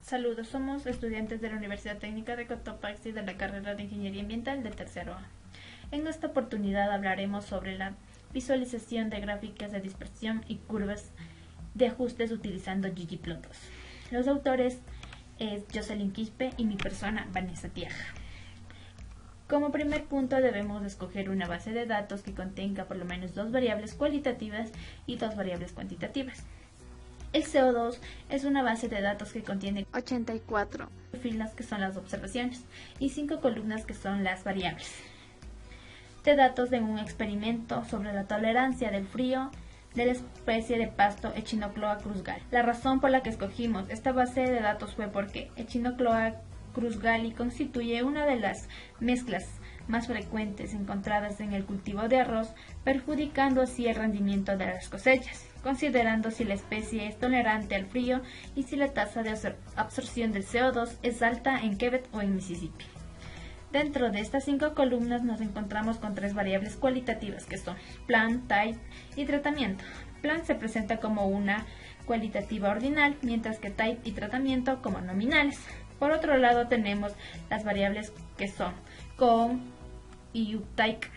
Saludos, somos estudiantes de la Universidad Técnica de Cotopaxi de la carrera de Ingeniería Ambiental de tercero A. En esta oportunidad hablaremos sobre la visualización de gráficas de dispersión y curvas de ajustes utilizando ggplot2. Los autores es Jocelyn Quispe y mi persona Vanessa Tiaja. Como primer punto debemos escoger una base de datos que contenga por lo menos dos variables cualitativas y dos variables cuantitativas. El CO2 es una base de datos que contiene 84 filas que son las observaciones y 5 columnas que son las variables de datos de un experimento sobre la tolerancia del frío de la especie de pasto Echinocloa cruzgali. La razón por la que escogimos esta base de datos fue porque Echinocloa cruzgali constituye una de las mezclas más frecuentes encontradas en el cultivo de arroz, perjudicando así el rendimiento de las cosechas, considerando si la especie es tolerante al frío y si la tasa de absorción del CO2 es alta en Quebec o en Mississippi. Dentro de estas 5 columnas nos encontramos con 3 variables cualitativas que son plant, type y tratamiento. Plant se presenta como una cualitativa ordinal, mientras que type y tratamiento como nominales. Por otro lado tenemos las variables que son com y uptake,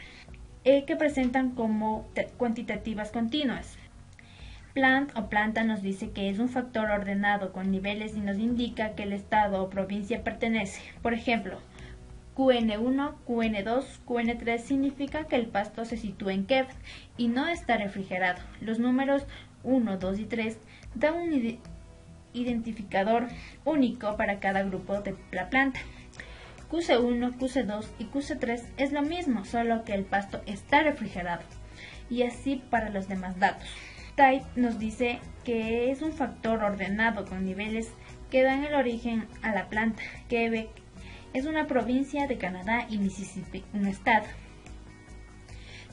que presentan como cuantitativas continuas. Plant o planta nos dice que es un factor ordenado con niveles y nos indica que el estado o provincia pertenece. Por ejemplo, QN1, QN2, QN3 significa que el pasto se sitúa en Quebec y no está refrigerado. Los números 1, 2 y 3 dan un identificador único para cada grupo de la planta. QC1, QC2 y QC3 es lo mismo, solo que el pasto está refrigerado. Y así para los demás datos. Type nos dice que es un factor ordenado con niveles que dan el origen a la planta. Quebec es una provincia de Canadá y Mississippi, un estado.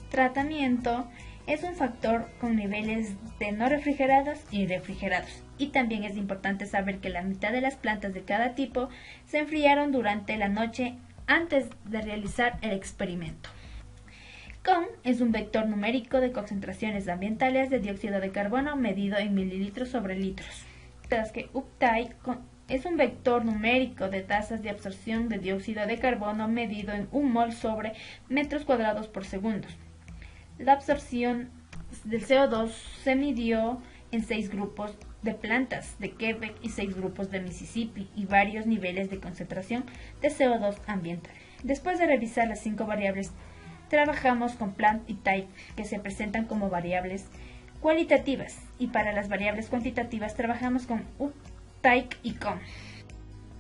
Tratamiento es un factor con niveles de no refrigerados y refrigerados. Y también es importante saber que la mitad de las plantas de cada tipo se enfriaron durante la noche antes de realizar el experimento. COM es un vector numérico de concentraciones ambientales de dióxido de carbono medido en mililitros sobre litros. Mientras que uptake es un vector numérico de tasas de absorción de dióxido de carbono medido en 1 mol sobre metros cuadrados por segundo. La absorción del CO2 se midió en 6 grupos de plantas de Quebec y 6 grupos de Mississippi y varios niveles de concentración de CO2 ambiental. Después de revisar las 5 variables, trabajamos con plant y type, que se presentan como variables cualitativas, y para las variables cuantitativas trabajamos con up, type y com.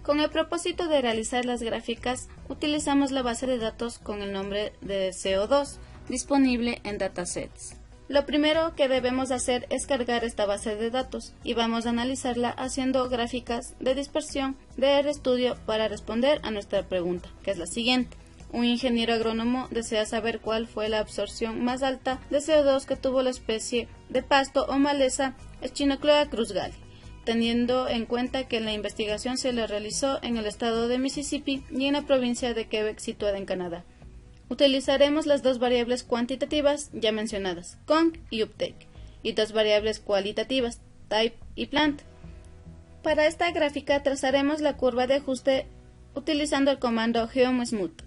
Con el propósito de realizar las gráficas, utilizamos la base de datos con el nombre de CO2, disponible en datasets. Lo primero que debemos hacer es cargar esta base de datos y vamos a analizarla haciendo gráficas de dispersión de RStudio para responder a nuestra pregunta, que es la siguiente. Un ingeniero agrónomo desea saber cuál fue la absorción más alta de CO2 que tuvo la especie de pasto o maleza Echinocloa cruzgali, teniendo en cuenta que la investigación se la realizó en el estado de Mississippi y en la provincia de Quebec situada en Canadá. Utilizaremos las dos variables cuantitativas ya mencionadas, conc y uptake, y dos variables cualitativas, type y plant. Para esta gráfica trazaremos la curva de ajuste utilizando el comando geomsmooth,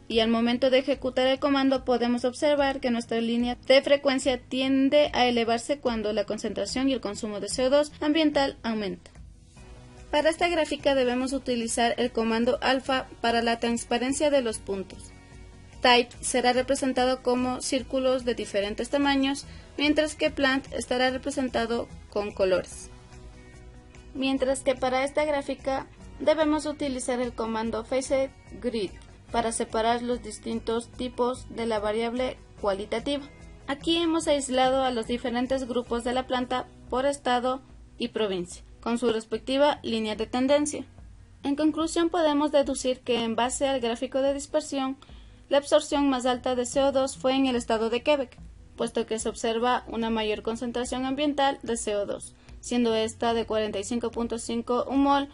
y al momento de ejecutar el comando podemos observar que nuestra línea de frecuencia tiende a elevarse cuando la concentración y el consumo de CO2 ambiental aumenta. Para esta gráfica debemos utilizar el comando alfa para la transparencia de los puntos. Type será representado como círculos de diferentes tamaños, mientras que plant estará representado con colores. Mientras que para esta gráfica debemos utilizar el comando FaceGrid para separar los distintos tipos de la variable cualitativa. Aquí hemos aislado a los diferentes grupos de la planta por estado y provincia, con su respectiva línea de tendencia. En conclusión, podemos deducir que en base al gráfico de dispersión, la absorción más alta de CO2 fue en el estado de Quebec, puesto que se observa una mayor concentración ambiental de CO2, siendo esta de 45.5 mol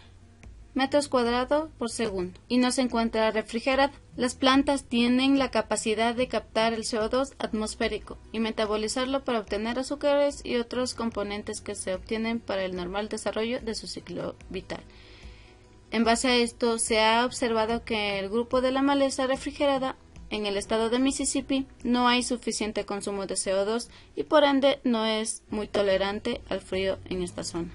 metros cuadrados por segundo, y no se encuentra refrigerada. Las plantas tienen la capacidad de captar el CO2 atmosférico y metabolizarlo para obtener azúcares y otros componentes que se obtienen para el normal desarrollo de su ciclo vital. En base a esto, se ha observado que en el grupo de la maleza refrigerada, en el estado de Mississippi, no hay suficiente consumo de CO2 y por ende no es muy tolerante al frío en esta zona.